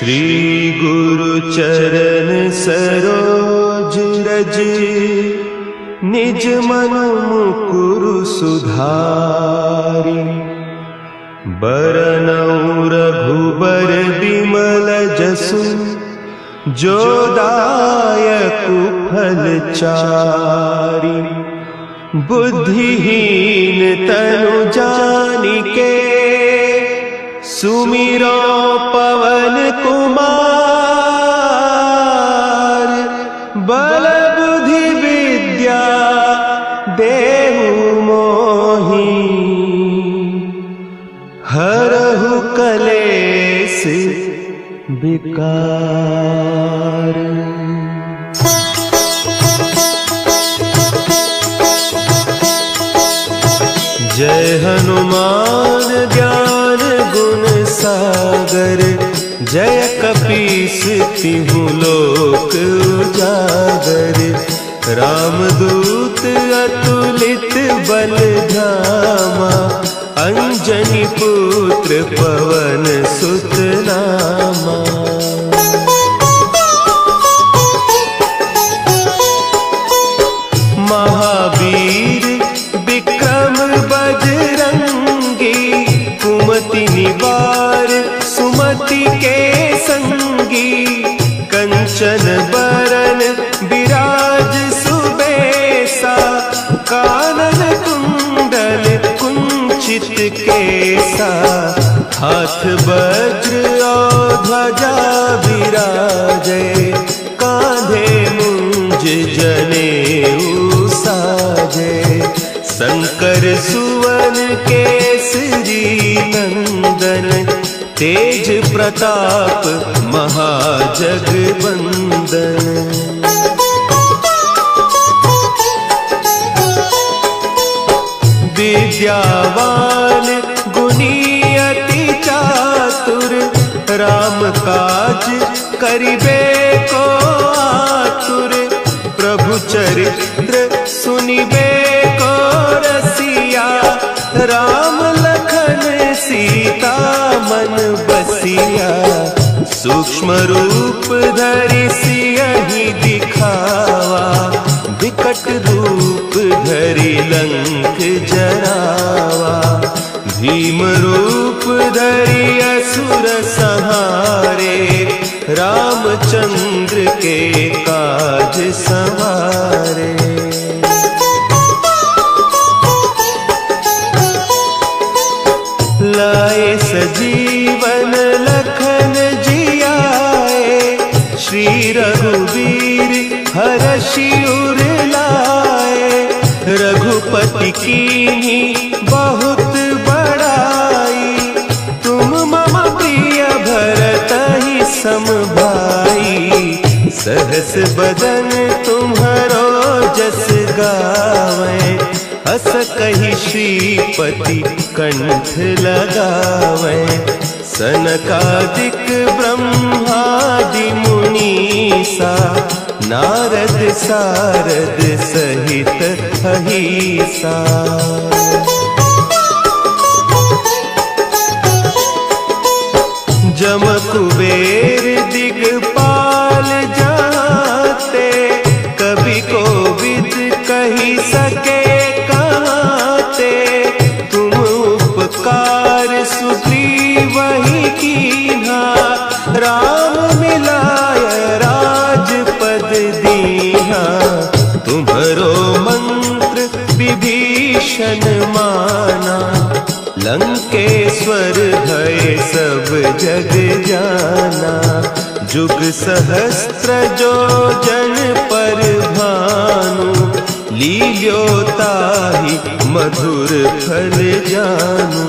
श्री गुरु चरण सरोज रज, निज मन मुकुरु सुधारि। बरनउँ रघुबर बिमल जसु, जो दायकु फल चारि। बुद्धिहीन तनु जानिके, सुमिरो पवन कुमार। बल बुद्धि विद्या देहु मोहि, हरहु कलेस विकार। जय हनुमान ज्ञान गुण सागर, जय कपीस तिहु लोक उजागर। रामदूत अतुलित बल धामा, अंजनी पुत्र पवन सुत नामा। महावीर विक्रम बजरंगी, कुमति निवार सुमति के संगी। कंचन बरन विराज सुबेसा, कानन कुंडल कुंचित केसा। हाथ वज्र और ध्वजा विराजे, कांधे मुंज जनेऊ साजे। शंकर सुवन केसरी नंदन, तेज प्रताप महाजगवंदन। विद्यावान गुणी अति चातुर, राम काज करिबे को आतुर। प्रभु चरित्र सुनिबे को रसिया, राम लखन सीता मन बसिया। सूक्ष्म रूप धरि सियहि दिखावा, विकट रूप धरि लंक जरावा। भीम रूप धरि असुर संहारे, रामचंद्र के काज संवारे। लाए सजीवन लखन जियाए, श्री रघुवीर हरषि उर लाए। रघुपति कीन्ही बहुत बड़ाई, तुम मम प्रिय भरतहि सम भाई। सहस बदन तुम्हरो जस गावें, हस कहि श्रीपति कंठ लगावें। सनकादिक ब्रह्मादि मुनीसा, नारद सारद सहित अहीसा। जम कुबेर दिगपाल जाते, कवि कोविद कहि सके कहते। तुम उपकार सुग्रीवहि कीन्हा, राम मिलाय राजपद दीन्हा। तुम्हरो मंत्र विभीषण माना, लंकेश्वर भय सब जग जाना। जुग सहस्त्र जो जन पर भानु, लील्यो ताहि मधुर फल जानू।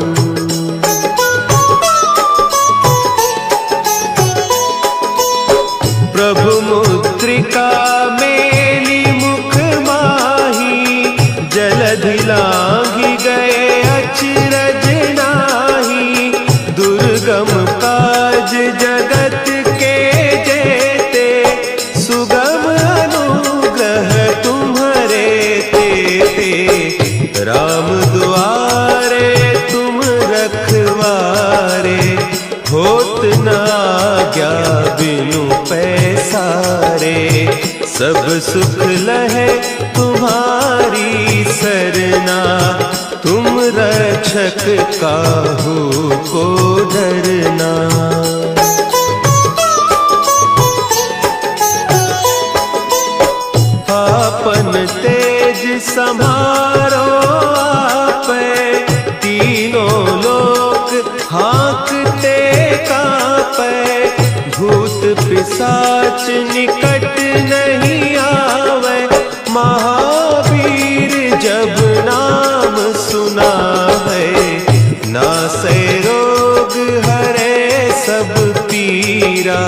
प्रभु मुद्रिका मेली मुख माही, जलधि लांघि गए अचरज नाही। दुर्गम काज जगत के जेते, सुगम अनुग्रह तुम्हरे तेते। राम दुआरे तुम रखवारे, होत न आज्ञा बिनु पैसारे। सब सुख लहे तुम्हारी सरना, तुम रक्षक काहू को डरना। आपन तेज सम्हारो आपे, तीनों लोक हाँकते कांपे। भूत पिशाच निकट नहीं आवे, महावीर जब नाम सुनावे। नासै रोग हरे सब पीरा,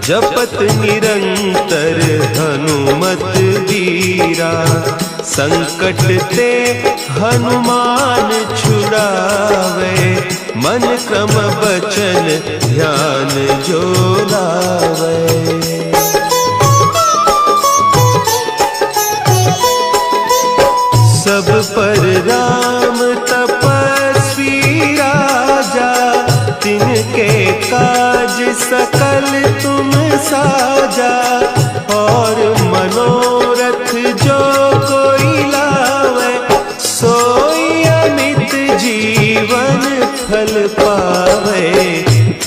जपत निरंतर हनुमत वीरा। संकट ते हनुमान छुड़ावे, मन क्रम बचन ध्यान जो लावे। सब पर राम तपस्वी राजा, तिनके काज सकल तुम साजा। और मनोरथ जो कोई लावे, सोई अमित जीवन फल पावे।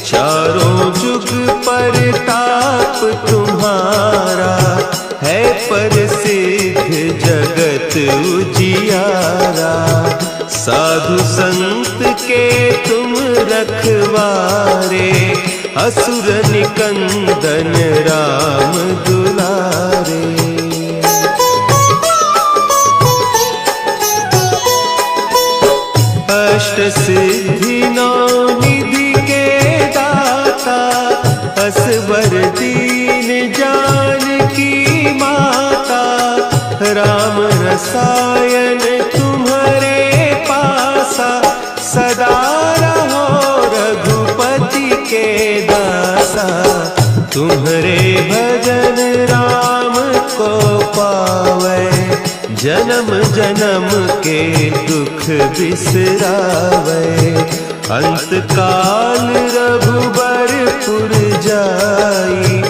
चारों जुग परताप तुम्हारा, है प्रसिद्ध जगत उजियारा। साधु संत के तुम रखवारे, असुर निकंदन राम दुलारे। अष्ट सिद्धि नौ निधि के दाता, असवर दीन जानकी माता। राम रसायन तुम्हारे पासा, सदा रहो रघुपति के दासा। तुम्हारे भजन राम को पावे, जन्म जन्म के दुख बिसरावे। अंत काल रघुबरपुर जाई,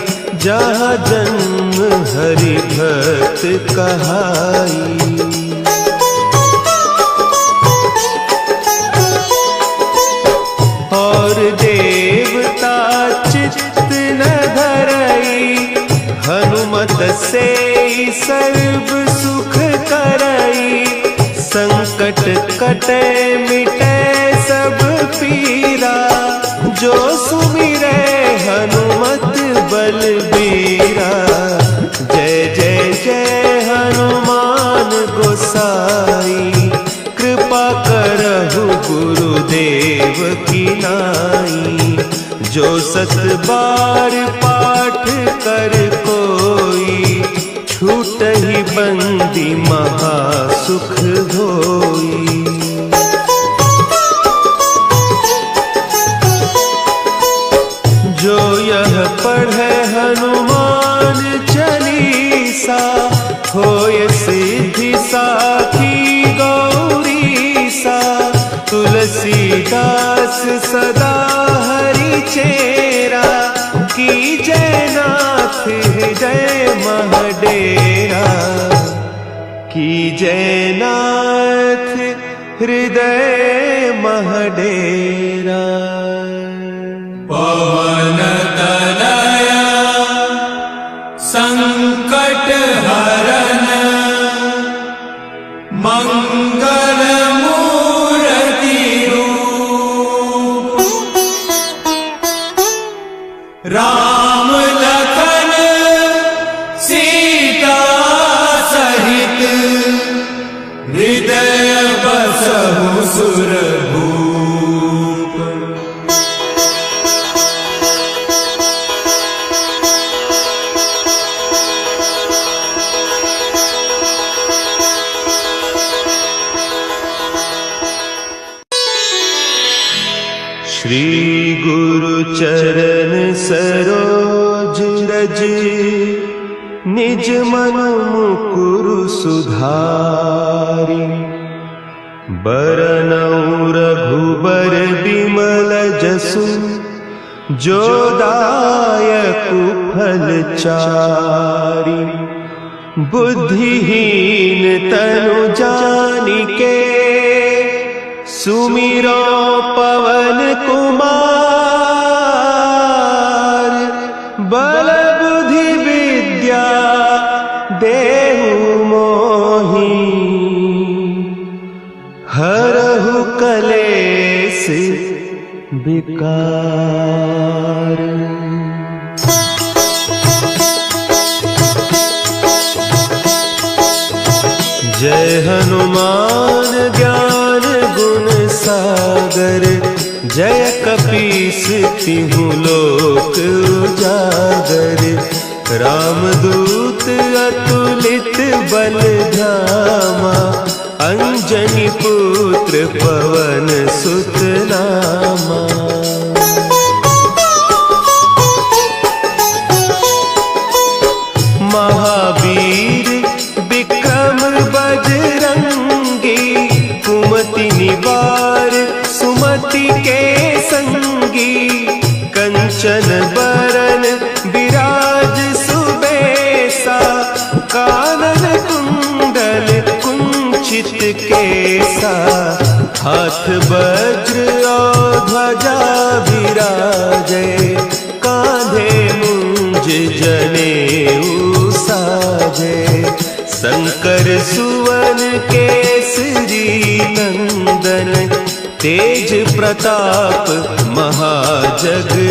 जहाँ जन्म हरि भक्त कहाई। और देवता चित्त न धरई, हनुमत से सर्व सुख करई। संकट कटे मिटे सब पीरा, जो सुमिरे हनुमत बलबीरा। जय जय जय हनुमान गोसाई, कृपा करहु गुरुदेव की नाई। जो सत बार पाठ कर कोई, छूटहि बंदी महासुख होई। जो यह पढ़े हनुमान चालीसा, होय सिद्धि साखी गौरीसा। तुलसीदास सदा हरि चेरा, की जयनाथ हृदय महडेरा। की जयनाथ हृदय महडेरा। पवन तनया संकट हरन, मंगल मूर्ति रूप। राम लखन सीता सहित, हृदय बसहु सुरभूप। श्री गुरु चरण सरोज रज, निज मन मुकुरु सुधारि। बरनउँ रघुबर बिमल जसु, जो दायक फलचारी। बुद्धिहीन तनु जानिके सुमिरो पवन कुमार। बल बुद्धि विद्या देहु मोहि हरहु कलेस विकार। जय हनुमान ज्ञान गुण सागर। जय कपीस तिहु लोक उजागर। रामदूत अतुलित बल धामा। अंजनी पुत्र पवन सुत नामा। महावीर विक्रम बजरंगी। कुमति निवार सुमति के संगी। कंचन बरन विराज सुबेसा। कानन कुंडल कुंचित केसा। हाथ वज्र और ध्वजा विराजे। कांधे मुंज जनेऊ साजे। शंकर सुवन केसरी नंदन। तेज प्रताप महाजगवंदन।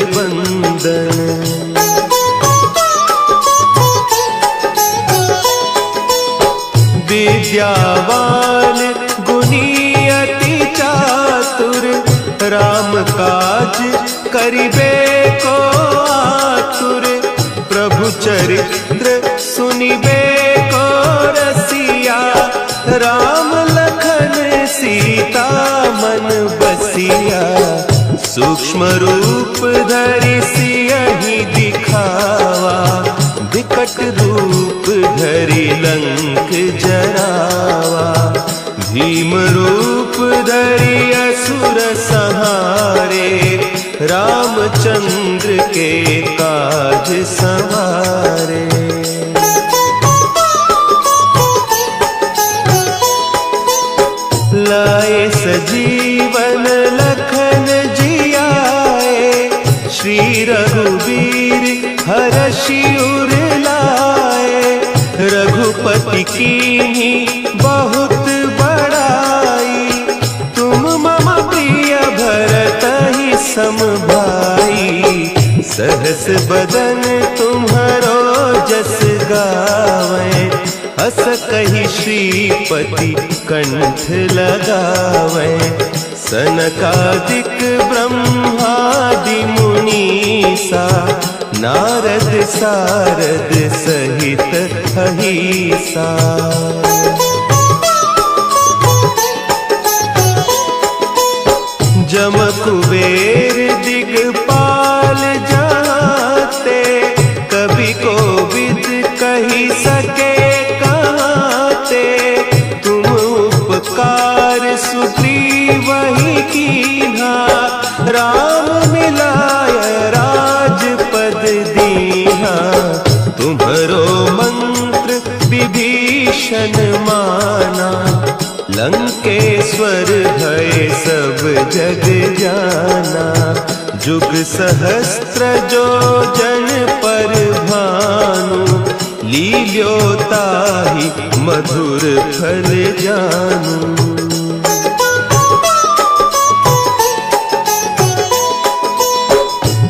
विद्यावान गुणी अति चातुर। राम काज करिबे को आतुर। प्रभु चरित्र सुनिबे को रसिया। राम लखन सीता मन बसिया। सूक्ष्म रूप धरि सियहि दिखावा। विकट रूप धरि लंक जरावा। भीम रूप धरि असुर संहारे। रामचंद्र के काज संवारे। लाए सजीवन लखन जियाए। श्री रघुवीर हरषि उर लाए। रघुपति कीन्ही बहुत बड़ाई। तुम मम प्रिय भरतहि सम भाई। सहस बदन तुम्हरो जस गावें। अस कहि श्रीपति कंठ लगावें। सनकादिक ब्रह्मादि मुनीसा। नारद सारद सहित अहीसा। जम कुबेर दिगपाल जाते। कवि कोविद कही सके कहते। तुम उपकार सुग्रीवहि कीन्हा। राम मिलाय राजपद दीन्हा। तुम्हरो मंत्र विभीषण माना। लंकेश्वर भय सब जग जाना। जुग सहस्त्र जो जन पर भानु। लील्योताहि मधुर फल जानू।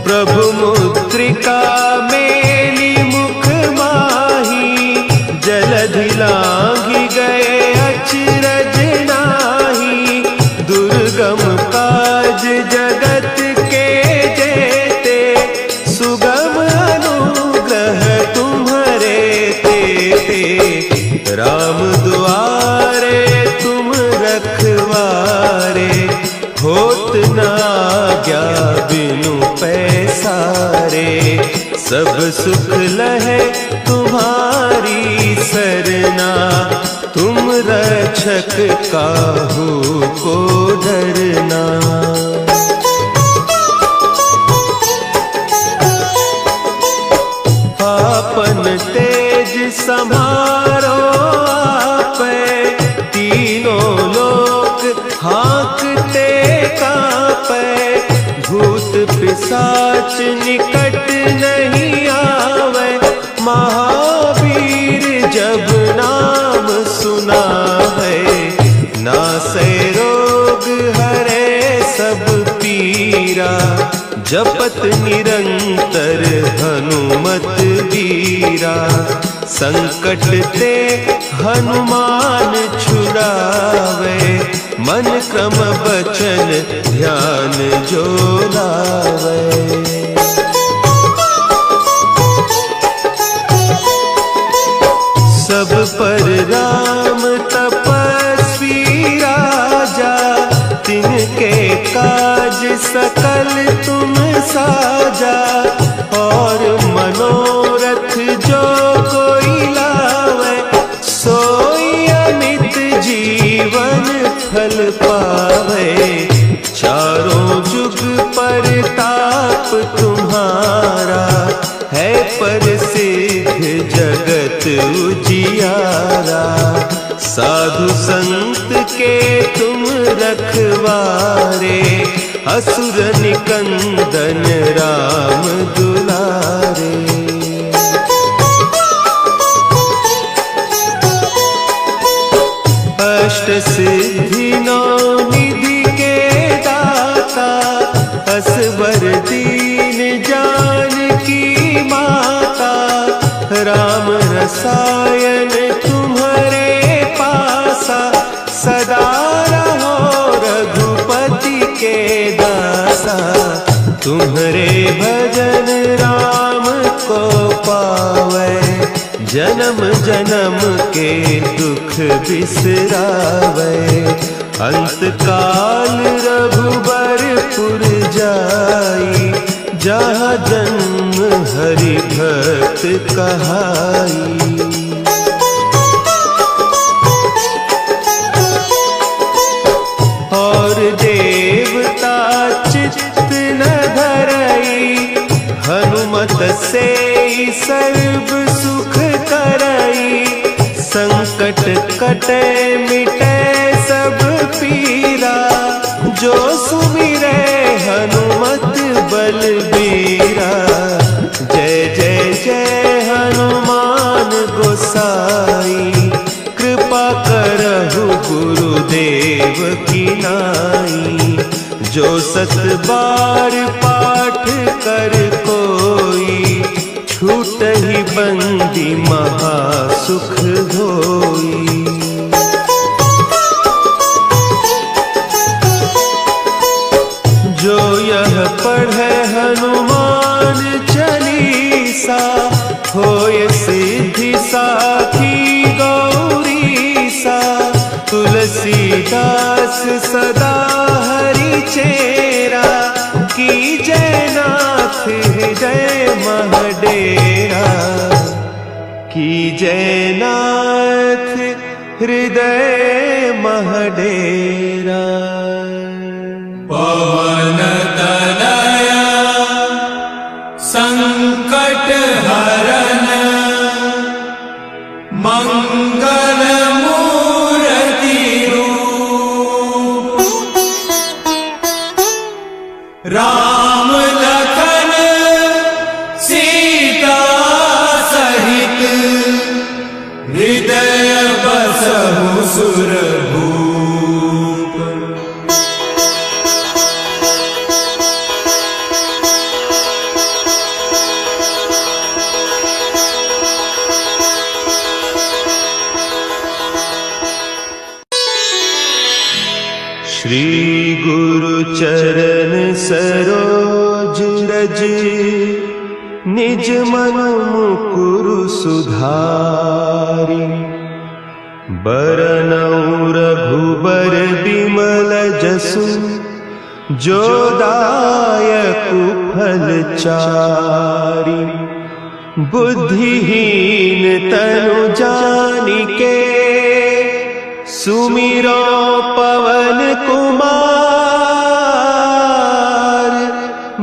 प्रभु मुद्रिका मेली मुख माही। जलधि लांघि गए अचरज नाही। दुर्गम काज जगत के जेते। सुगम अनुग्रह तुम्हरे तेते। राम दुआरे तुम रखवारे। होत न आज्ञा बिनु पैसारे। सब सुख लहे तुम्हारी सरना। तुम रक्षक काहू को डरना। तेज समारो आपे, तीनों लोक हाँकते कांपे, भूत पिशाच निकट नहीं आवे, महावीर जब नाम सुना है, नासे रोग हरे सब पीरा, जपत निरंतर हनुमत वीरा, संकट ते हनुमान छुड़ावे, मन क्रम बचन ध्यान जो लावे। सब पर राम तपस्वी राजा, तिनके काज सकल तुम साजा, और मनोरथ जो कोई लावे, सोई अमित जीवन फल पावे, चारों जुग परताप तुम्हारा, है प्रसिद्ध जगत उजियारा, साधु संत के तुम रखवारे, असुर निकंदन राम दुलारे। अष्ट सिद्धि नौ निधि के दाता, असवर दीन जानकी माता, राम रसायन तुम्हारे पासा, सदा रहो रघुपति के दासा, तुम्हारे भजन राम को पावे, जन्म जन्म के दुख बिसरावे, अंत काल रघुबरपुर जाई, जहाँ जन्म हरि भक्त कहाई। और देवता चित्त न धरई, हनुमत से सर्व सुख करई, संकट कटे मिटे सब पीरा, जो सुमिरे हनुमत बलबीरा, जय जय जय हनुमान गोसाई, कृपा करहु गुरुदेव की नाई, जो सत बार पाठ कर कोई, छूट ही बंदी महासुख होई। जो यह पढ़े हनुमान चालीसा, होय सिद्धि साखी गौरीसा, तुलसीदास सदा हरि चेरा, की जयनाथ हृदय महडेरा, की जयनाथ हृदय महडेरा। पवन तनया संकट हरन, मंगल मूर्ति रूप, राम लखन सीता सहित, हृदय बसहु सुरभूप। श्री गुरु चरण सरोज रज, निज मन मुकुरु सुधारि, बरनउँ रघुबर बिमल जसु, जो दायकु फल चारि, बुद्धिहीन तनु जानिके, सुमिरो पवन कुमार,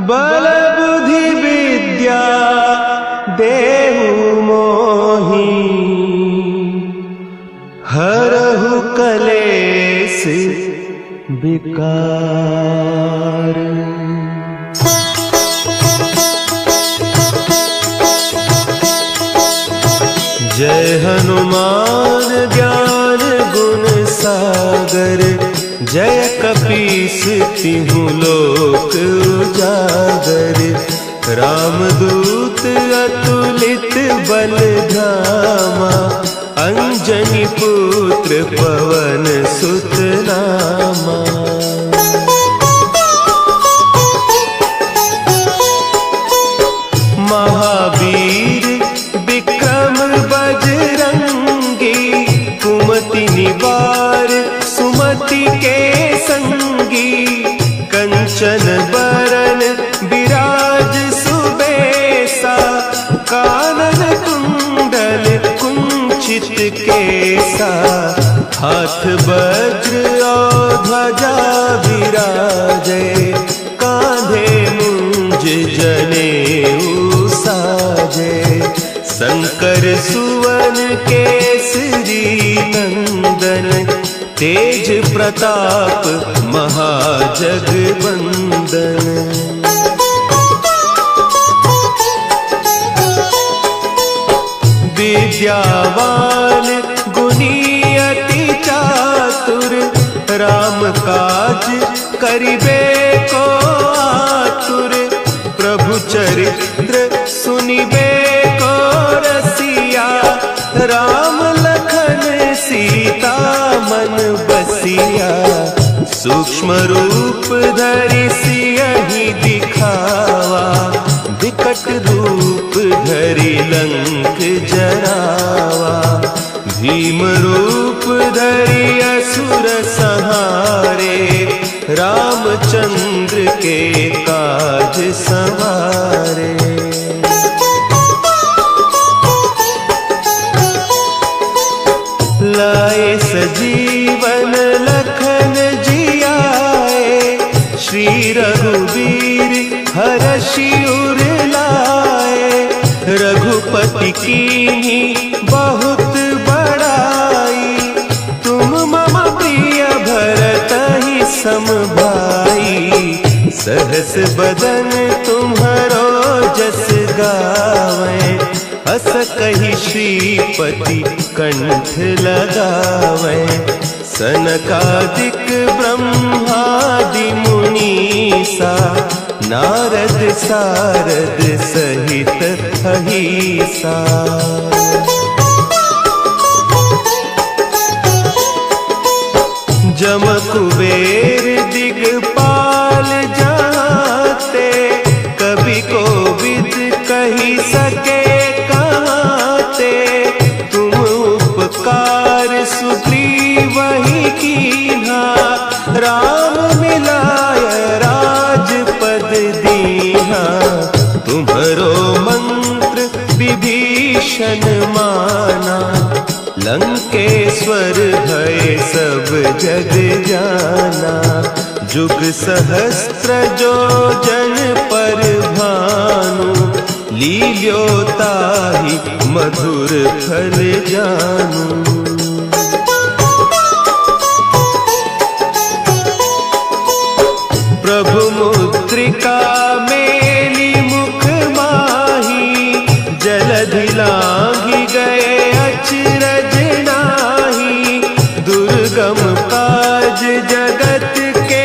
बल बुद्धि विद्या देहु मोहि विकार। जय हनुमान ज्ञान गुण सागर, जय कपीस तिहु लोक उजागर। रामदूत अतुलित बल धामा, अंजनी पुत्र पवन सुत नामा। महावीर विक्रम बजरंगी, कुमति निवार सुमति के संगी। कंचन बरन विराज सुबेसा, कानन कुंडल कुंचित केसा। हाथ वज्र और ध्वजा विराजे, कांधे मुंज जनेऊ साजे। शंकर सुवन केसरी नंदन, तेज प्रताप महाजगवंदन। विद्यावान गुणी अति चातुर, राम काज करिबे को आतुर। प्रभु चरित्र सुनिबे को रसिया, राम लखन सीता मन बसिया। सूक्ष्म रूप धरि सियहि दिखावा, विकट रूप धरि लंक जरावा। भीम रूप धरि असुर संहारे, रामचंद्र के काज संवारे। लाए सजीवन लखन जियाए, श्री रघुवीर हरषि उर लाए। रघुपति कीन्ही बहुत बड़ाई, तुम मम प्रिय भरतहि सम भाई। सहस बदन तुम्हरो जस गावें, हस कहि श्रीपति कंठ लगावें। सनकादिक ब्रह्मादि मुनीसा, नारद सारद सहित अहीसा। जम कुबेर दिगपाल जाते, कवि कोविद कही सके कहते। तुम उपकार सुग्रीवहि कीन्हा, राम मिलाय राजपद दीन्हा। तुम्हरो मंत्र विभीषण माना, लंकेश्वर भय सब जग जाना। जुग सहस्त्र जो जन पर भानु, लील्योताहि मधुर फल जानू। प्रभु मुद्रिका मेली मुख माही, जलधि लांघि गए अचरज नाही। दुर्गम काज जगत के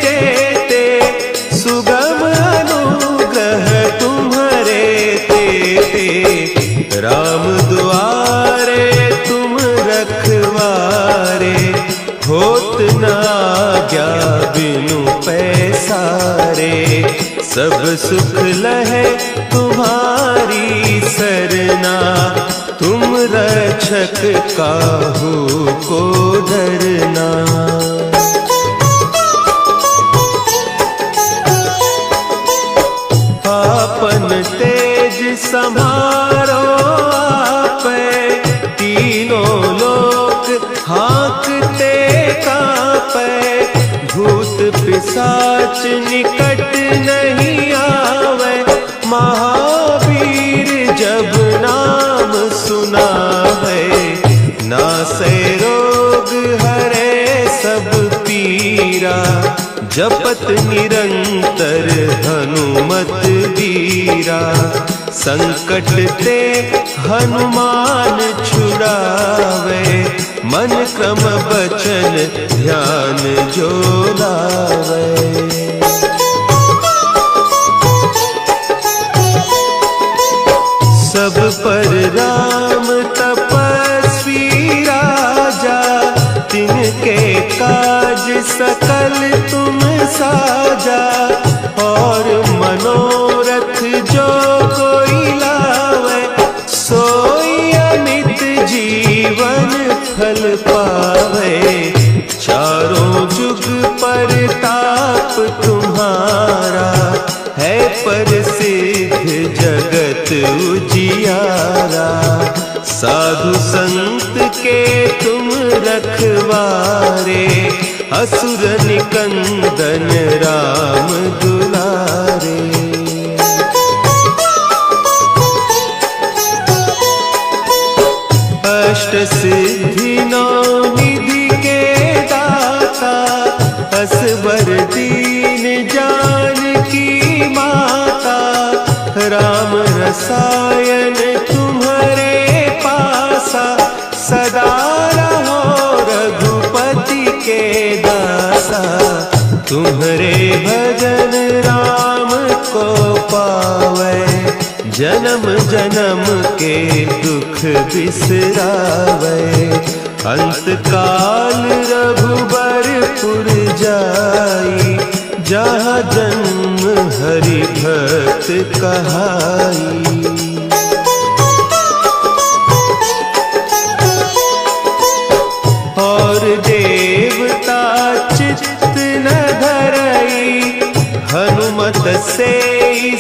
जेते, सुगम अनुग्रह तुम्हरे तेते। राम दुआरे तुम रखवारे, होत न आज्ञा बिनु पैसारे। सब सुख लहे तुम्हारी सरना, तुम रक्षक काहू को डरना। आपन तेज समारो आपे, तीनों लोक हाँकते कांपे। भूत पिशाच निकट नहीं आवे, महावीर जब नाम सुना है। नासै रोग हरे सब पीरा, जपत निरंतर हनुमत वीरा। संकट ते हनुमान छुड़ावे, मन क्रम बचन ध्यान जो लावे। सब पर राम तपस्वी राजा, तिनके काज सकल तुम साजा। और मनोरथ जो कोई लावे, सोई अमित जीवन फल पावे। चारों जुग परताप तुम्हारा, है प्रसिद्ध जगत उजियारा। साधु संत के तुम रखवारे, असुर निकंदन राम दुलारे। अष्ट सिद्धि नौ निधि के दाता, असवर दीन जानकी माता। राम रसायन तुम्हारे पासा, सदा रहो रघुपति के दासा। तुम्हारे भजन राम को पावे, जन्म जन्म के दुख बिसरावे। अंत काल रघुबरपुर जाई, जहाँ जन्म हरि भक्त कहाई। और देवता चित्त न धरई, हनुमत से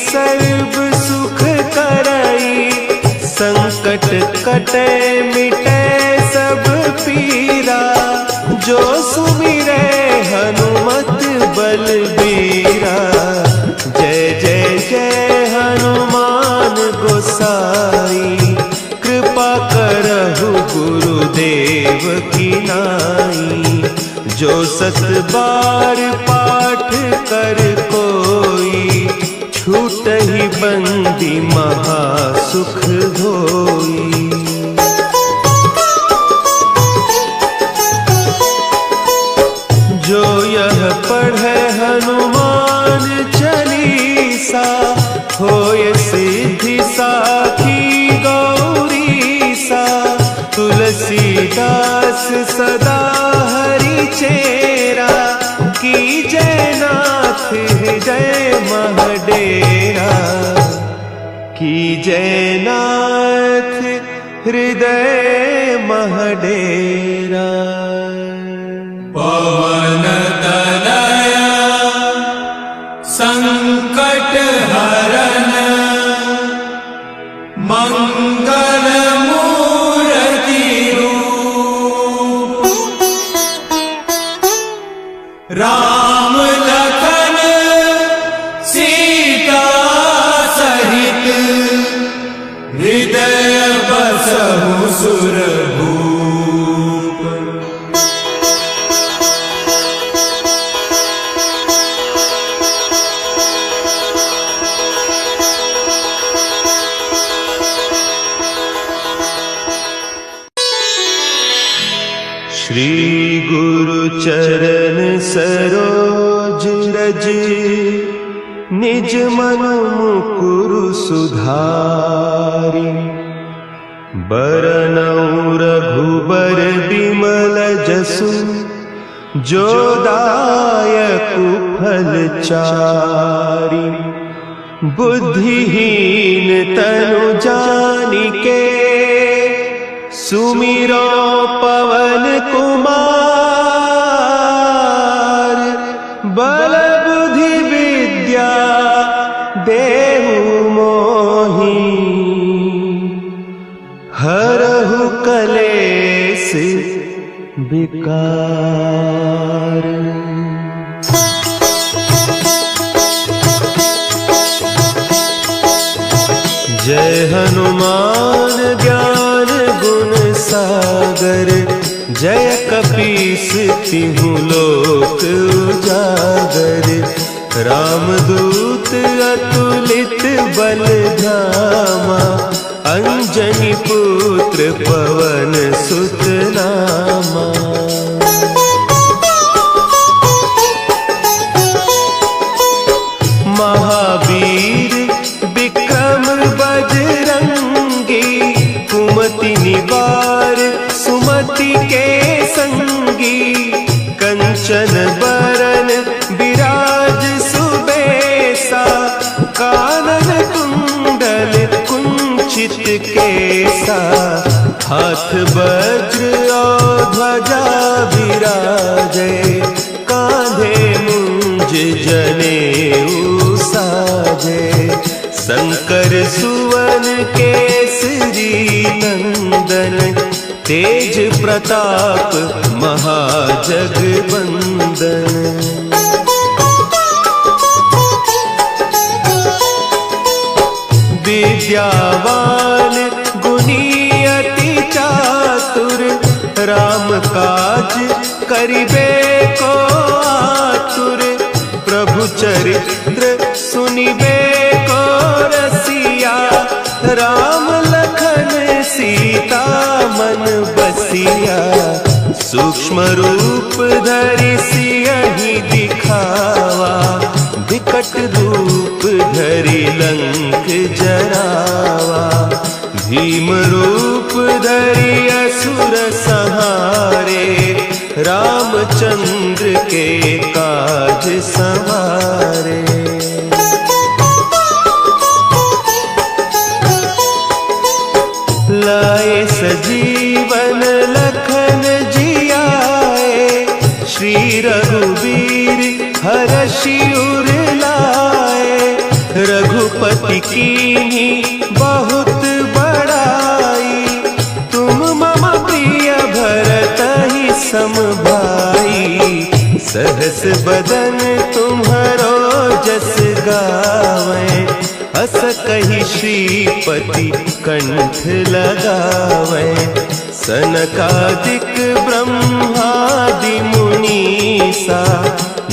सर्व सुख करई। संकट कटे मिटे सब पीरा, जो सुमिरे हनुमत बलबीरा। जय जय जय हनुमान गोसाई, कृपा करहु गुरुदेव की नाई। जो सत बार पाठ कर कोई, छूटहि बंदी महासुख होई। जो यह पढ़े हनुमान चालीसा, होय सिद्धि साखी गौरीसा। तुलसीदास सदा हरि चेरा, कीजय नाथ हृदय महडेरा। कीजय नाथ हृदय महडेरा। पवन तनया संकट हरन, मंगल मूर्ति रूप। राम लखन सीता सहित, हृदय बसहु सुरभूप। श्री गुरु चरण सरोज रज, निज मन मुकुरु सुधारि। बरनउँ रघुबर बिमल जसु, जो दायकु फल चारि। बुद्धिहीन तनु जानिके, सुमिरो पवन कुमार। बल बुद्धि विद्या देहु मोहि, हरहु कलेस विकार। जय हनुमान ज्ञान गुण सागर, जय कपीस तिहु लोक उजागर, रामदूत अतुलित बल धामा, अंजनी पुत्र पवन सुत नामा। महावीर विक्रम बजरंगी, कुमति निवार सुमति के संगी, कंचन बरन विराज सुबेसा, कानन कुंडल कुंचित केसा, हाथ वज्र और ध्वजा विराजे, कांधे मुंज जनेऊ साजे, शंकर सुवन केसरी नंदन, तेज प्रताप महाजगवंदन। विद्यावान गुणी अति चातुर, राम काज करिबे को आतुर, प्रभु चरित्र सुनिबे को रसिया, राम लखन सीता मन बसिया, सूक्ष्म रूप धरि सियहि दिखावा, विकट रूप धरि लंक जरावा, भीम रूप धरि असुर संहारे, रामचंद्र के काज संवारे। लाए सजीवन लखन जियाए, श्री रघुवीर हरषि उर लाए, रघुपति कीन्ही बहुत बड़ाई, तुम मम प्रिय भरतहि सम भाई, सहस बदन तुम्हरो जस गावें, अस कहि श्रीपति कंठ लगावें, सनकादिक ब्रह्मादि मुनीसा,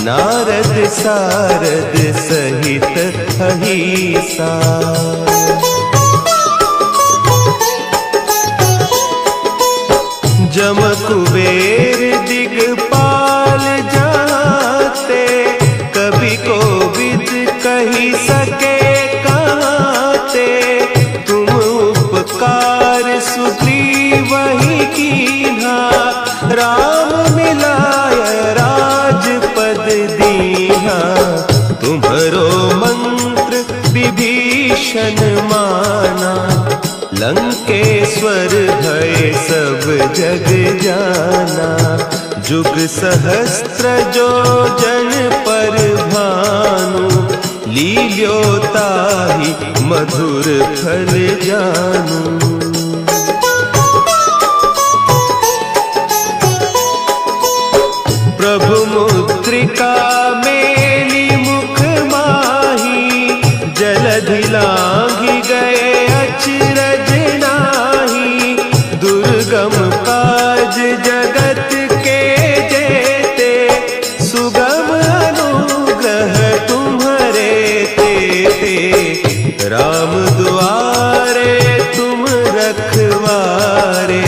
नारद सारद सहित अहीसा। जम कुबेर दिगपाल जाते, कवि कोविद कही सके कहते, तुम उपकार सुग्रीवहि कीन्हा, राम मिलाय राजपद दीन्हा, तुम्हरो मंत्र विभीषण माना, लंकेश्वर भय सब जग जाना, जुग सहस्त्र जो जन पर भानु, लील्योताहि मधुर फल जानू। प्रभु मुद्रिका मेली मुख माही, जलधि लांघि गए अचरज नाही, दुर्गम काज जगत के जेते, सुगम अनुग्रह तुम्हरे तेते, राम दुआरे तुम रखवारे,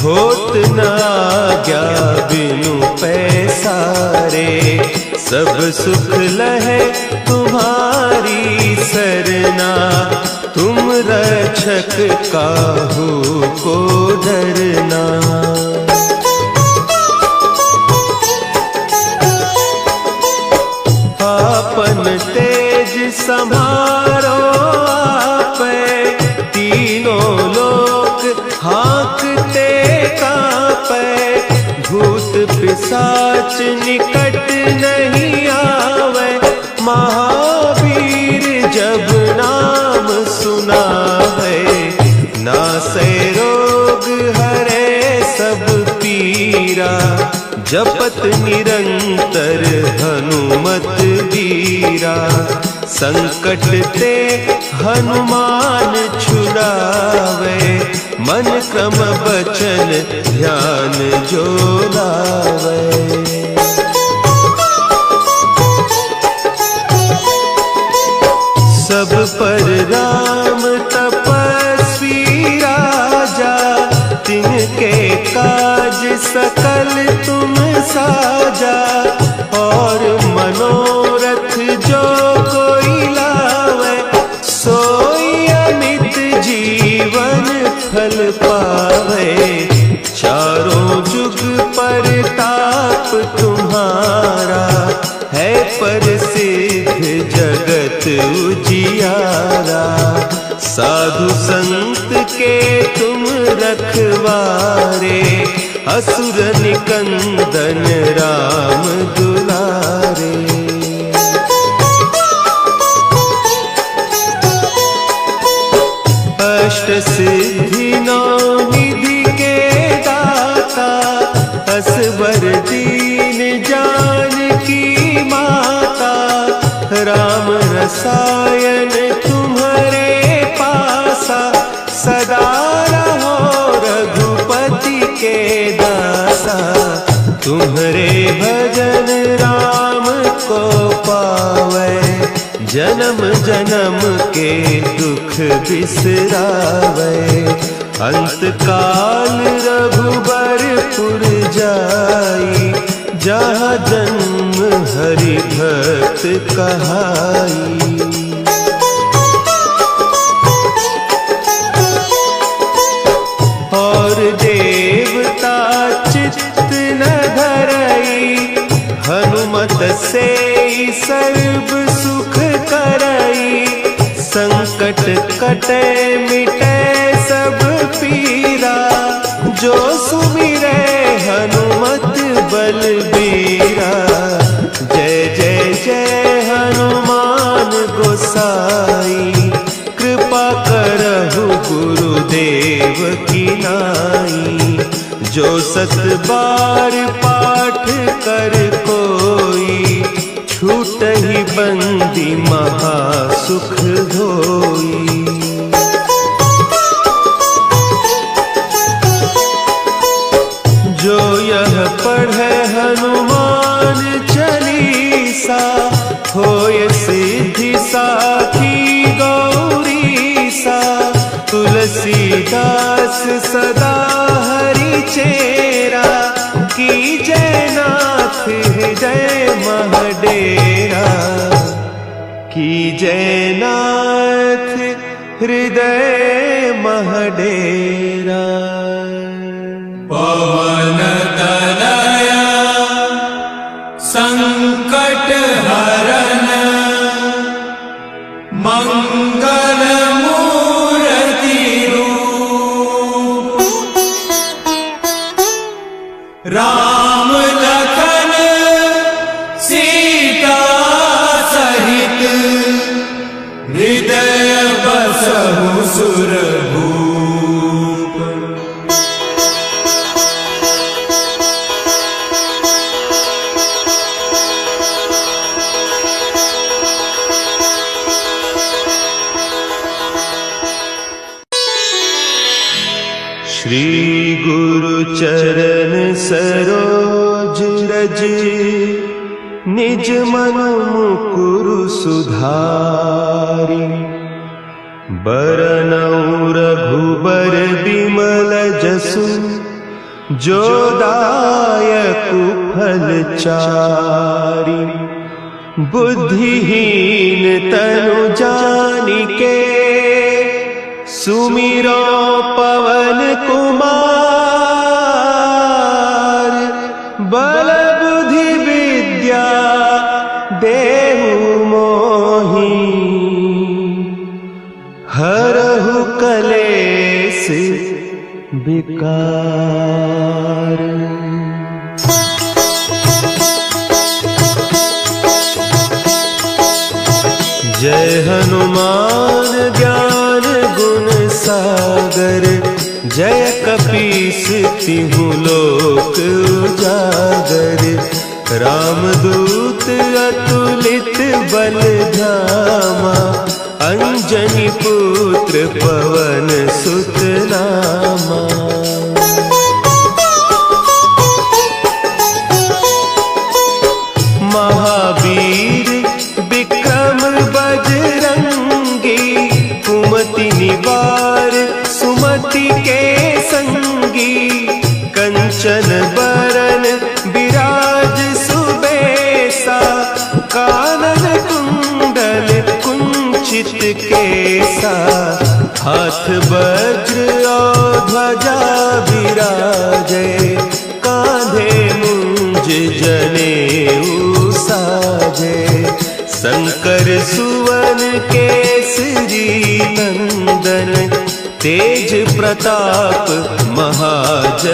होत न आज्ञा बिनु पैसारे, सब सुख लहे तुम्हारी सरना, तुम रक्षक काहू को डरना। आपन तेज संभारो आपे, तीनों लोक हाँकते कांपे, भूत पिशाच निकट नहीं आवे, महावीर जब नाम सुना है, नासै रोग हरे सब पीरा, जपत निरंतर हनुमत बीरा, संकट ते हनुमान छुड़ावे, मन क्रम बचन ध्यान जो लावे। सब पर राम तपस्वी राजा, तिनके काज सकल तुम साजा। और मनोरथ जो कोई लावे, सोई अमित जीवन फल पावे। चारों जुग परताप तुम्हारा, है प्रसिद्ध जगत उजियारा। साधु संत के तुम रखवारे, असुर निकंदन राम दुलारे। अष्ट सिद्धि नौ निधि के दाता, असवर दीन जानकी माता। राम रसायन तुम्हारे पासा, सदा रहो रघुपति के दासा। तुम्हारे भजन राम को पावे, जन्म जन्म के दुख बिसरावे। अंत काल रघुबरपुर जाई, जहाँ जन्म हरि भक्त कहाई। और देवता चित्त न धरई, हनुमत से सर्व सुख करई। संकट कटे मिटे सब पीरा, जो सुमिरे हनुमत बलबीरा। जय जय जय हनुमान गोसाई, कृपा करहु गुरुदेव की नाई। जो सत बार पाठ कर कोई, छूटहि बंदी महा सुख होई। जो यह पढ़े हनुमान चालीसा, होय सिद्धि साखी गौरीसा। तुलसीदास सदा हरि चेरा, कीजय नाथ हृदय महडेरा। कीजय नाथ हृदय महडेरा। पवन तनया संकट हरन, मंगल मूर्ति रूप। राम लखन सीता सहित, हृदय बसहु सुरभूप। श्री गुरु चरण सरोज रज, निज मन मुकुरु सुधारि। बरनउँ रघुबर बिमल जसु, जो दायकु फल चारि। बुद्धिहीन तनु जानिके, सुमिरो पवन कुमार। बल बुद्धि विद्या देहु मोहि, हरहु कलेस विकार। जय हनुमान ज्ञान गुण सागर, जय कपीस तिहु लोक उजागर। रामदूत अतुलित बल धामा, अंजनी पुत्र पवन सुत नामा। परिवार सुमति के संगी, कंचन बरन विराज सुबेसा, कानन कुंडल कुंचित केसा, हाथ वज्र और ध्वजा विराजे, कांधे मुंज जनेऊ साजे, शंकर सुवन केसरी नंदन, तेज प्रताप महाजगवंदन।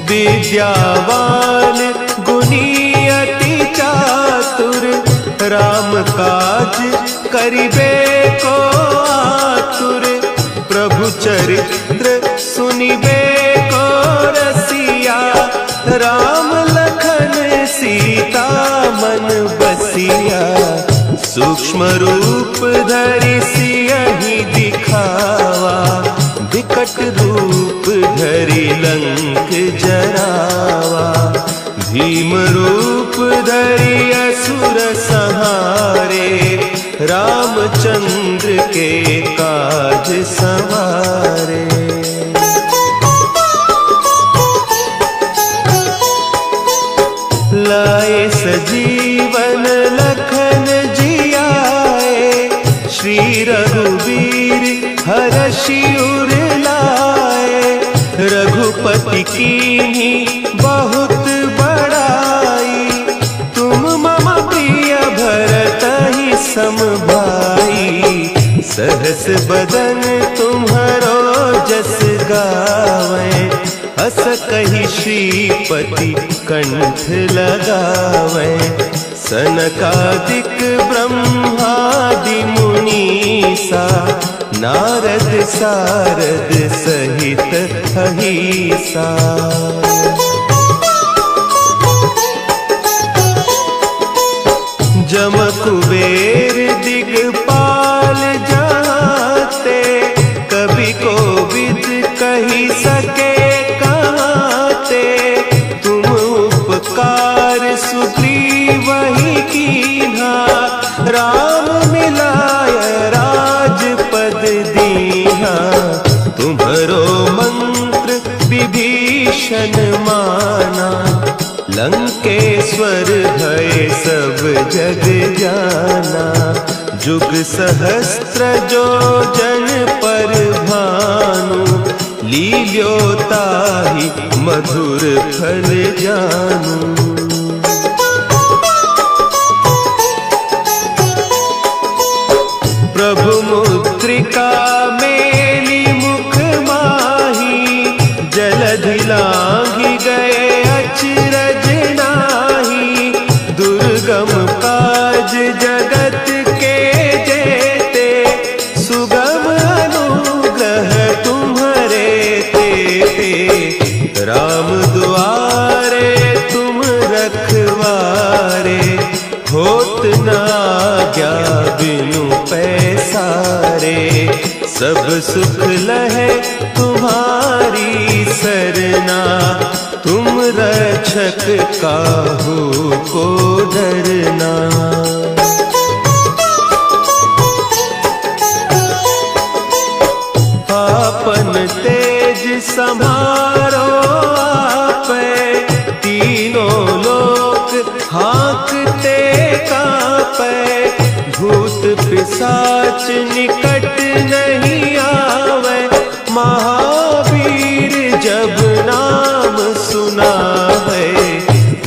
विद्यावान गुणी अति चातुर, राम काज करिबे को आतुर, प्रभु चरित्र सुनिबे को रसिया, राम लखन सीता मन बसिया, सूक्ष्म रूप धरि सियहि दिखावा, विकट रूप धरि लंक जरावा, भीम रूप धरि असुर संहारे, रामचंद्र के काज संवारे। लाए सजीवन लखन जियाए, श्री रघुवीर हरषि उर लाए, रघुपति कीन्ही बहुत बड़ाई, तुम मम प्रिय भरतहि सम भाई, सहस बदन तुम्हरो जस गावें, हस कहि श्रीपति कंठ लगावें, सनकादिक ब्रह्मादि मुनीसा, नारद सारद सहित अहीसा। जम कुबेर दिगपाल जाते, कवि कोविद कही सके कहते, तुम उपकार सुग्रीवहि कीन्हा, राम मिलाय राजपद दीन्हा, तुम्हरो मंत्र विभीषण माना, लंकेश्वर भय सब जग जाना, जुग सहस्त्र जो जन पर भानु, लील्योताहि मधुर फल जानू। प्रभु मुद्रिका मेली मुख माही, जलधि लांघि गए अचरज नाही, दुर्गम काज जगत के जेते, सुगम अनुग्रह तुम्हरे तेते, राम दुआरे तुम रखवारे, होत न आज्ञा बिनु पैसारे, सब सुख लहे तुम्हारी सरना, तुम रक्षक काहू को डरना। आपन तेज संभारो आपे, तीनों लोक हाँकते कापे, भूत पिशाच निकट नहीं आवे, महावीर जब नाम सुना है,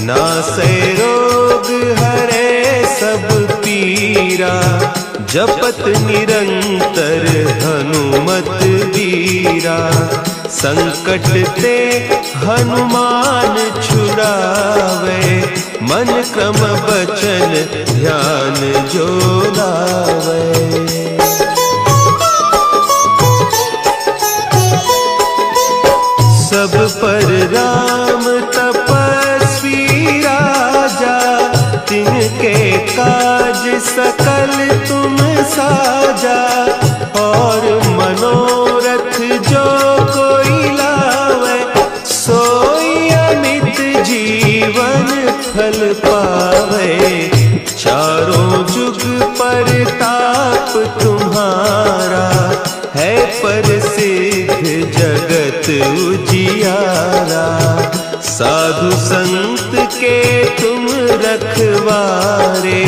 नासै रोग हरे सब पीरा, जपत निरंतर हनुमत वीरा, संकट ते हनुमान छुड़ावे, मन क्रम बचन ध्यान जो लावे। सब पर राम तपस्वी राजा, तिनके काज सकल तुम साजा, और मनोरथ जो कोई लावे, सोई अमित जीवन फल पावे। चारों जुग परताप तुम्हारा है प्रसिद्ध जगत उजियारा। साधु संत के तुम रखवारे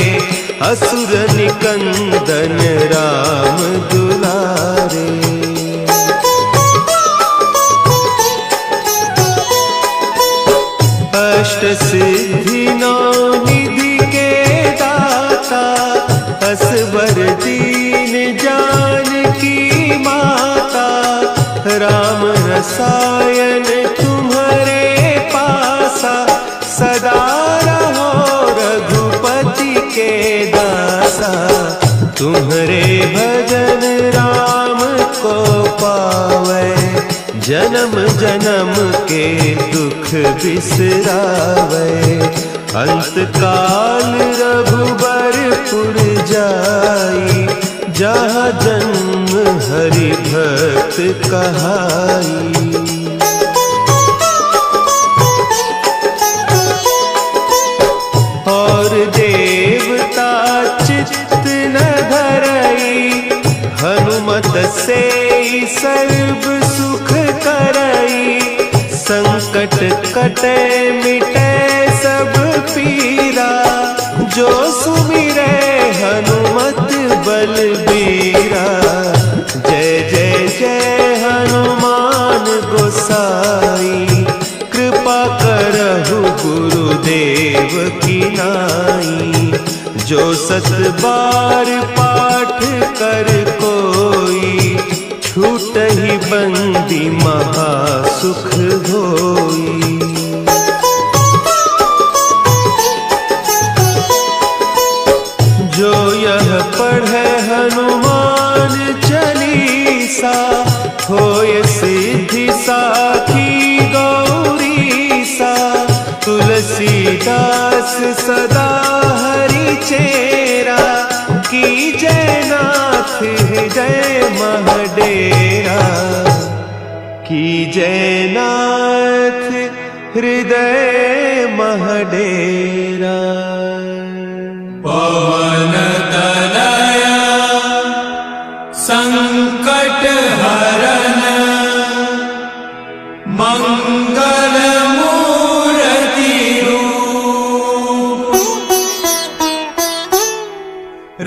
असुर निकंदन राम दुलारे। अष्ट सिद्धि नौ निधि के दाता असबर दीन जानकी माता। राम रसायन तुम्हारे पासा सदा रहो रघुपति के दासा। तुम्हारे भजन राम को पावे जन्म जन्म के दुख बिसरावे। अंत काल रघुबरपुर जाई जहाँ जन्म हरि भक्त कहाई। और देवता चित्त न धरई हनुमत से सर्व सुख करई। संकट कटे मिटे सब पीरा जो सुमिरे हनुमत बलबीरा। जय जय जय हनुमान गोसाई कृपा करहु गुरुदेव की नाई। जो सत बार पाठ कर कोई छूट ही बंदी महासुख होई। जो यह पढ़े हनुमान चालीसा होय सिद्धि साखी गौरीसा। तुलसीदास सदा हरि चेरा की जयनाथ हृदय महडेरा। की जयनाथ हृदय महडेरा। पवन तनया संकट हरन मंगल मूर्ति रूप।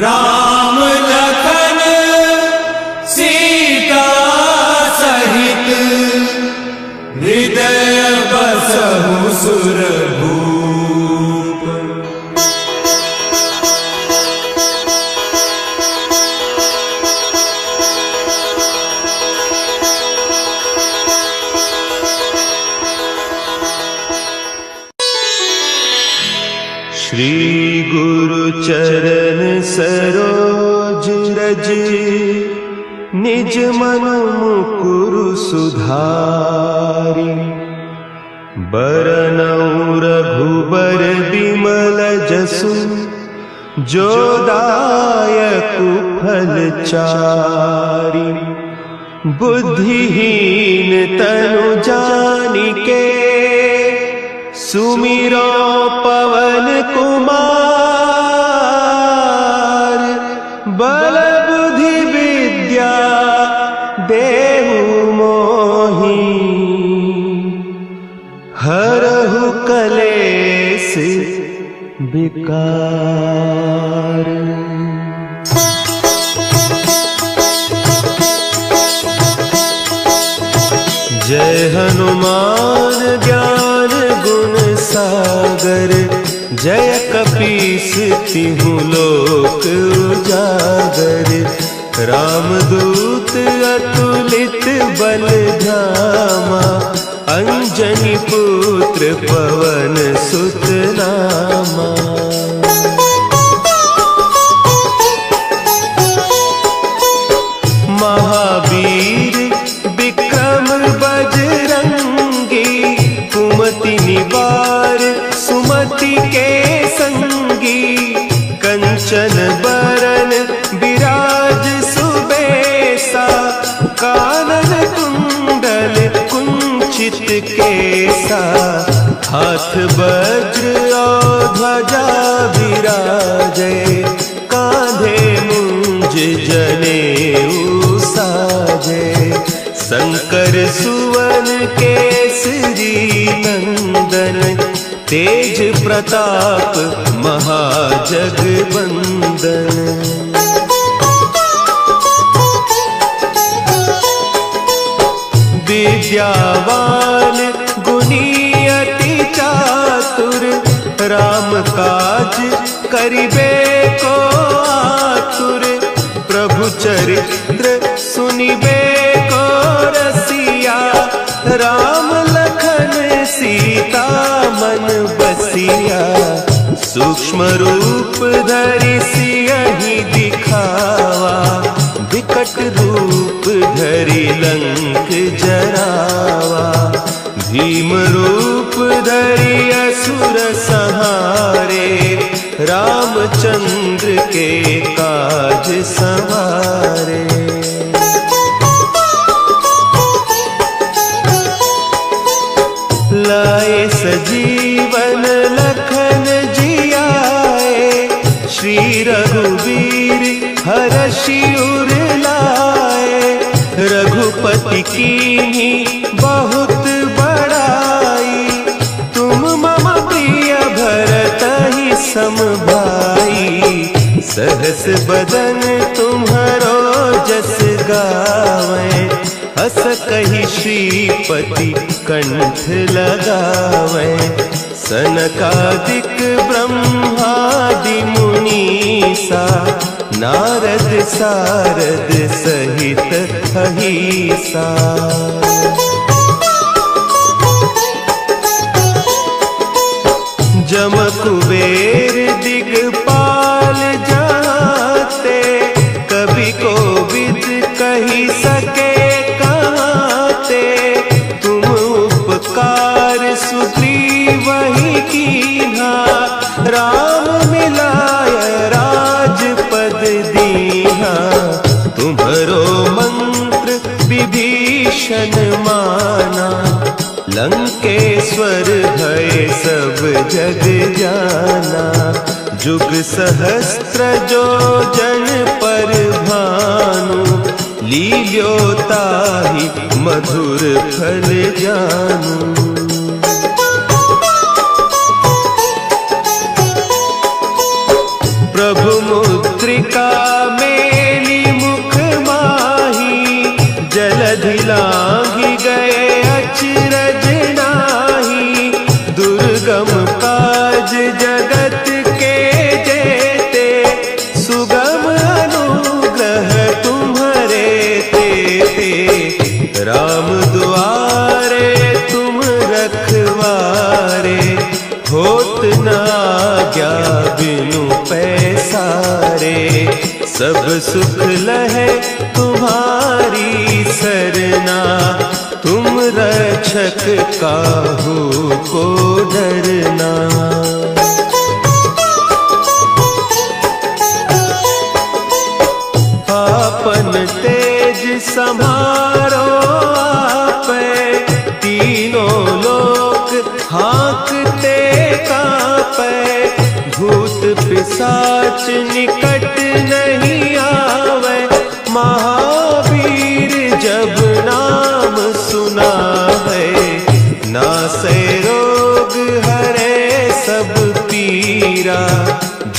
राम लखन सीता सहित हृदय बसहु सुरभूप। श्री गुरु चरण सरोज रज निज मन मुकुरु सुधारि। बरनउँ रघुबर बिमल जसु जो दायकु फल चारि। बुद्धिहीन तनु जानिके सुमिरो पवन कुमार। बल बुद्धि विद्या देहु मोहि हरहु कलेस विकार। जय हनुमान ज्ञान गुण सागर। जय कपीस तिहु लोक उजागर। रामदूत अतुलित बल धामा। अंजनी पुत्र पवन सुत नामा। महावीर विक्रम बजरंगी। कुमति निवार सुमति के संगी। कंचन बरन विराज सुबेसा। कानन कुंडल कुंचित केसा। हाथ वज्र और ध्वजा विराजे, कांधे मुंज जनेऊ साजे। शंकर सुवन केसरी नंदन, तेज प्रताप महाजगबंदन। विद्यावान गुणी अति चातुर, राम काज करिबे को आतुर। प्रभु चरित्र सुनिबे को रसिया, राम लखन सीता मन बसिया। सूक्ष्म रूप धरि सियहि दिखावा, विकट रूप धरि लंक जरावा। भीम रूप धरि असुर संहारे, रामचंद्र के काज संवारे। लाए सजीवन लखन जियाए, श्री रघुवीर हरषि उर लाए। रघुपति कीन्ही बहुत बड़ाई, तुम मम प्रिय भरतहि सम भाई। सहस बदन तुम्हरो जस गावें, हस कहि श्रीपति कंठ लगावें। सनकादिक ब्रह्मादि मुनीसा, नारद सारद सहित अहीसा। जम कुबेर दिगपाल जाते, कवि कोविद कहि सके कहते। तुम उपकार सुग्रीवहि कीन्हा, राम मिलाय राजपद दीन्हा। तुम्हरो मंत्र विभीषण माना, लंकेश्वर भय सब जग जाना। जुग सहस्त्र जो जन पर भानु, लील्योताहि मधुर फल जानू। प्रभु मुद्रिका मेली मुख माही, जलधि लांघि गए अचरज नाही। दुर्गम काज जगत के जेते, सुगम अनुग्रह तुम्हरे तेते। राम दुआरे तुम रखवारे, होत न आज्ञा बिनु पैसारे। सब सुख लहे तुम्हारी सरना, तुम रक्षक काहू को डरना। आपन तेज समारो आपे, तीनों लोक हाँकते कांपे। भूत पिशाच निकट नहीं आवे, महावीर जब नाम सुना है। नासै रोग हरे सब पीरा,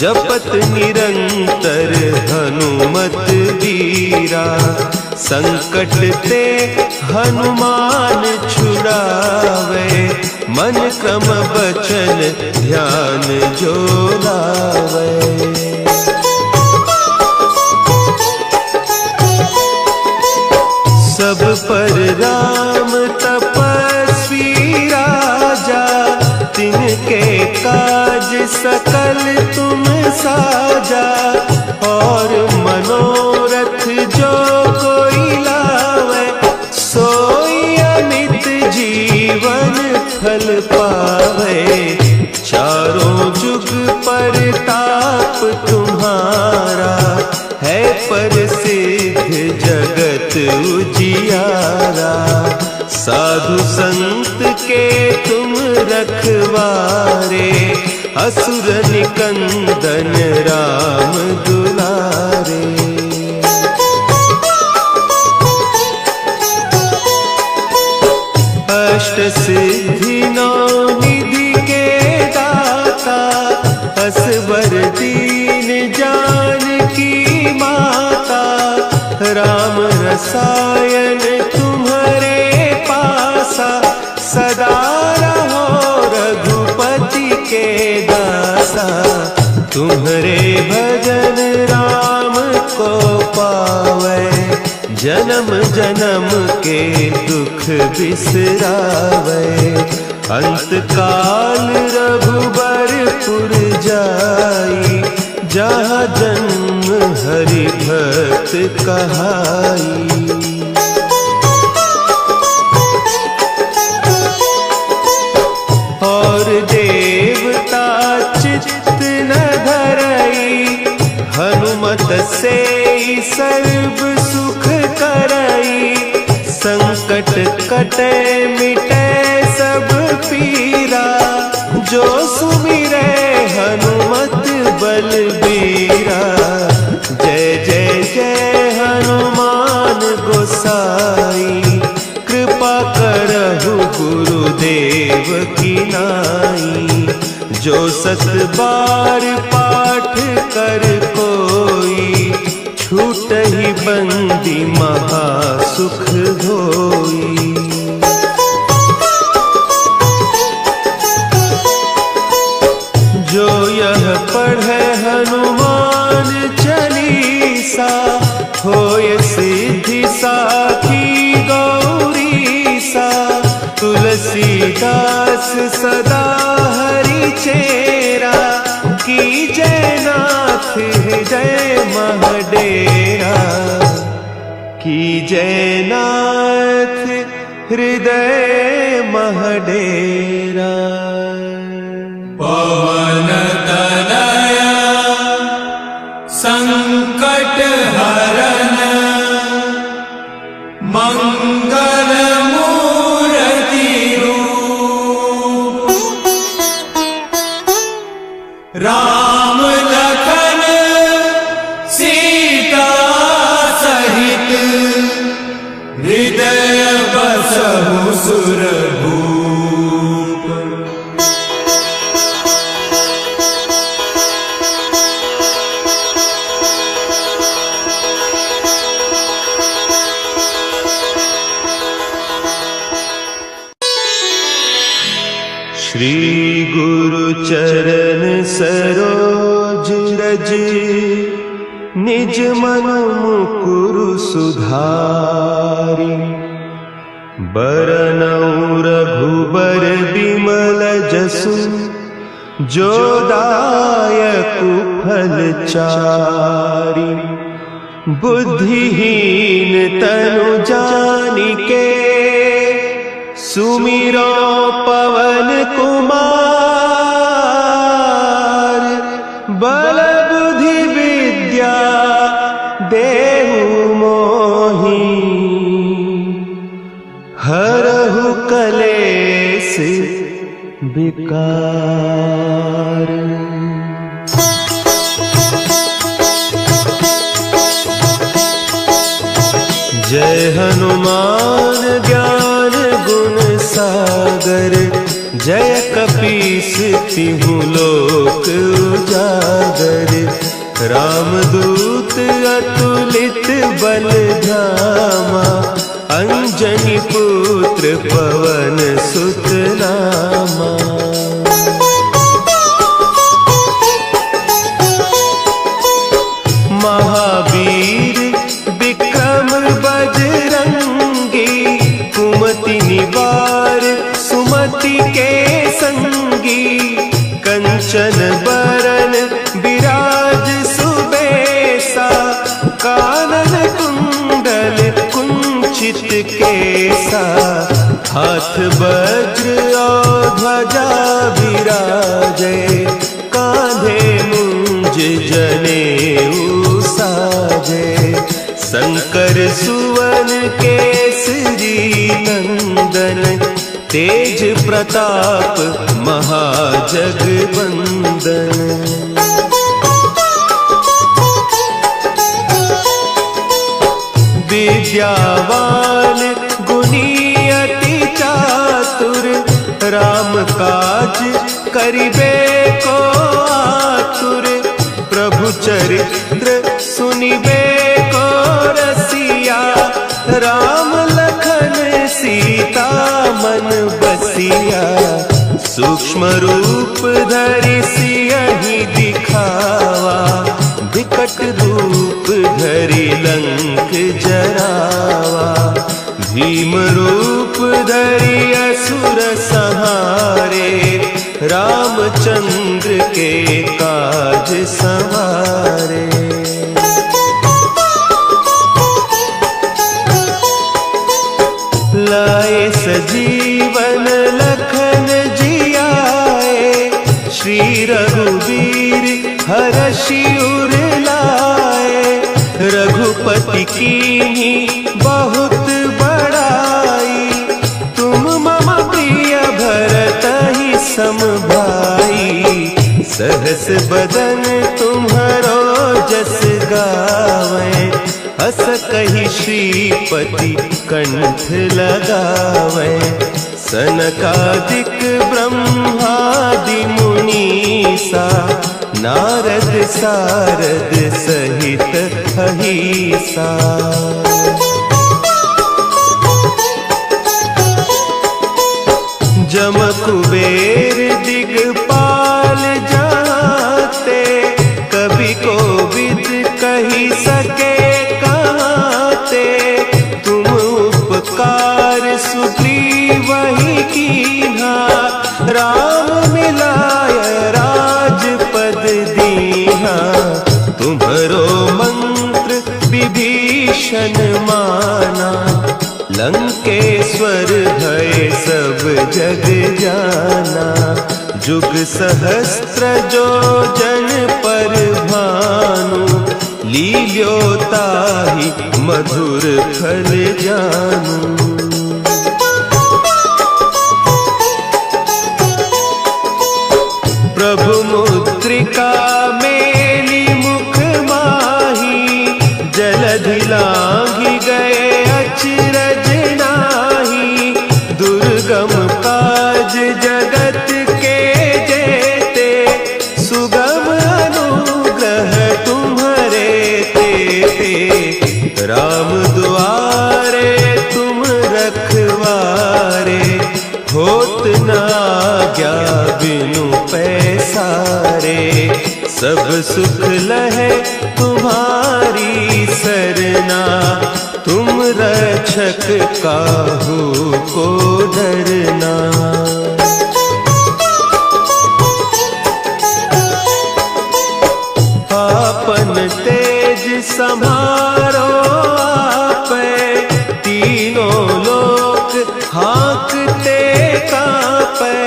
जपत निरंतर हनुमत वीरा। संकट ते हनुमान छुड़ावे, मन क्रम बचन ध्यान जो लावे। सब पर राम तपस्वी राजा, तिनके काज सकल तुम साजा। और मनोरथ जो कोई लावे, सोई अमित जीवन फल पावे। चारों जुग परताप तुम्हारा, है प्रसिद्ध जगत उजियारा। साधु संत के तुम रखवारे, असुर निकंदन राम दुलारे। अष्ट सिद्धि नौ निधि के दाता, असवर दीन जानकी माता। राम रसायन तुम्हारे पासा, सदा रहो रघुपति के दासा। तुम्हारे भजन राम को पावे, जन्म जन्म के दुख बिसरावे। अंत काल रघुबरपुर जाई, जहाँ जन्म हरि भक्त कहाई। और देवता चित्त न धरई, हनुमत से सर्व सुख करई। संकट कटे मिटे सब पीरा, जो सुमिरे हनुमत बलबीरा। जय जय जय हनुमान गोसाई, कृपा करहु गुरुदेव की नाई। जो सत बार पाठ कर कोई, छूटहि बंदी महा सुख होई। जो यह पढ़े हनुमान चालीसा, होय सिद्धि साखी गौरीसा। तुलसीदास सदा हरि चेरा, कीजय नाथ हृदय महडेरा। कीजय नाथ हृदय महडेरा। पवन तनया संकट हरन, मंगल मूर्ति रूप। राम लखन सीता सहित, हृदय बसहु सुरभूप। श्री गुरु चरण सरोज रज, निज मन मुकुरु सुधारि। बरनउँ रघुबर बिमल जसु, जो दायकु फल चारि। बुद्धिहीन तनु जानिके, सुमिरो पवन कुमार। बल बुद्धि विद्या देहु मोहि, हरहु कलेस विकार। जय हनुमान ज्ञान गुण सागर, जय कपीस तिहु लोक उजागर। रामदूत अतुलित बल धामा, अंजनी पुत्र पवन सुत नामा। महावीर विक्रम बजरंगी, कुमति निवार सुमति के संगी। कंचन बरन विराज सुबेसा, कानन कुंडल कुंचित केसा। हाथ वज्र और ध्वजा विराजे, कांधे मुंज जनेऊ साजे। शंकर सुवन केसरी नंदन, तेज प्रताप महाजगबंदन। विद्यावान गुणी अति चातुर, राम काज करिबे को आतुर। प्रभु चरित्र सुनिबे को रसिया, राम लखन सीता मन बसिया। सूक्ष्म रूप धरि सियहि दिखावा, विकट रूप धरि लंक जरावा। भीम रूप धरि असुर संहारे, रामचंद्र के काज संवारे। लाए सजीवन लखन जियाए, श्री रघुवीर हरषि उर लाए। रघुपति कीन्ही बहुत बड़ाई, तुम मम प्रिय भरतहि सम भाई। सहस बदन तुम्हरो जस गावें, हस कहि श्रीपति कंठ लगावें। सनकादिक ब्रह्मादि मुनीसा, नारद सारद सहित अहीसा। जम कुबेर दिगपाल जाते, कवि कोविद कही सके कहते। तुम उपकार सुग्रीवहि कीन्हा, राम मिलाय राजपद दीन्हा। तुम्हरो मंत्र विभीषण माना, लंकेश्वर भय सब जग जाना। जुग सहस्त्र जो जन पर भानु, लील्योताहि मधुर फल जानू। प्रभु मुद्रिका मेली मुख माही, जलधि लांघि गए अचरज नाही। दुर्गम काज जगत के जेते, सुगम अनुग्रह तुम्हरे तेते। राम दुआरे तुम रखवारे, होत न आज्ञा बिनु पैसारे। सब सुख लहे तुम्हारी सरना, तुम रक्षक काहू को डरना। आपन तेज समारो आपै, तीनों लोक हाँकते कांपै।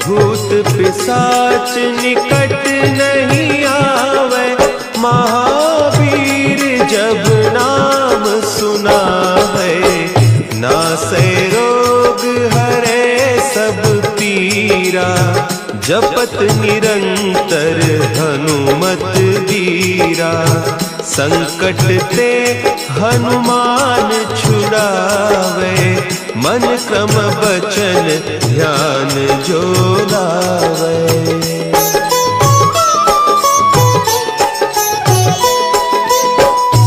भूत पिशाच निकट नहीं आवे, महावीर जब नाम सुनावे। नासै रोग हरे सब पीरा, जपत निरंतर हनुमत वीरा। संकट ते हनुमान छुड़ावे, मन क्रम बचन ध्यान जो लावे।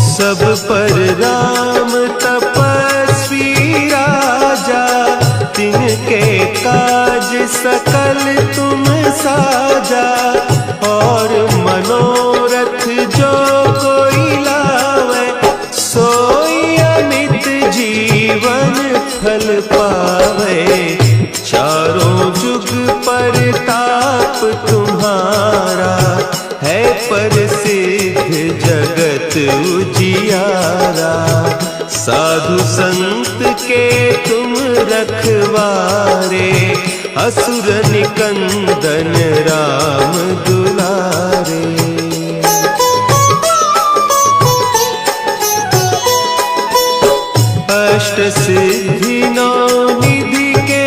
सब पर राम तपस्वी राजा, तिनके काज सकल तुम साजा। और मनोरथ जो कोई लावे, सोई अमित जीवन फल पावे। चारों जुग परताप तुम्हारा, है प्रसिद्ध जगत उजियारा। साधु संत के तुम रखवारे, असुर निकंदन राम दुलारे। अष्ट सिद्धि नौ निधि के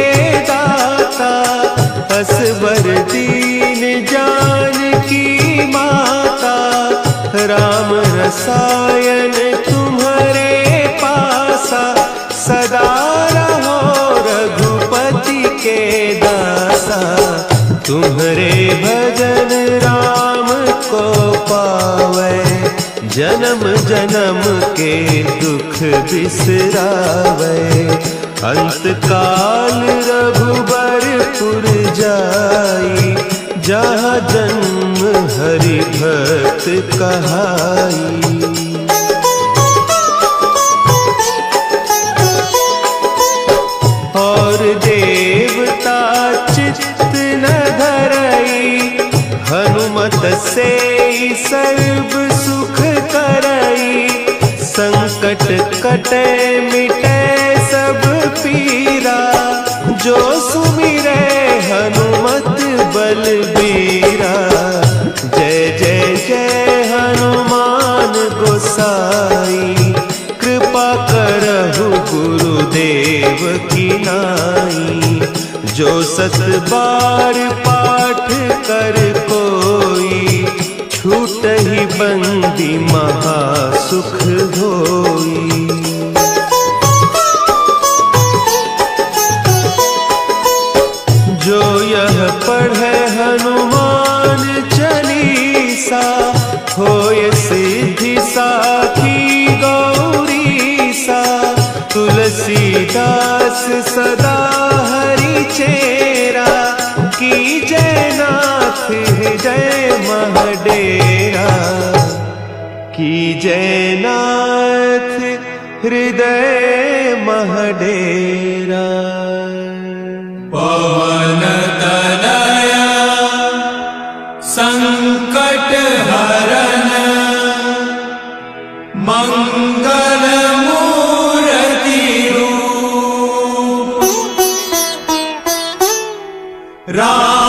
रसायन तुम्हारे पासा, सदा रहो रघुपति के दासा। तुम्हारे भजन राम को पावे, जन्म जन्म के दुख बिसरावे। अंत काल रघुबरपुर जाई, जहाँ जन्म हरि भक्त कहाई। और देवता चित्त न धरई, हनुमत से सर्व सुख करई। संकट कटे मिटे सब पीरा, जो सुमिरे हनुमत बलबीरा। जय जय जय हनुमान गोसाई, कृपा करहु गुरुदेव की नाई। जो सत बार पाठ कर कोई, छूटहि बंदी महा सुख होई। जो यह पढ़े हनुमान चालीसा, होय सिद्धि साखी गौरीसा। तुलसीदास सदा हरि चेरा, की जय नाथ हृदय महडेरा। की जय नाथ हृदय महडेरा। पवन तनया संकट हरन, मंगल मूर्ति रूप। राम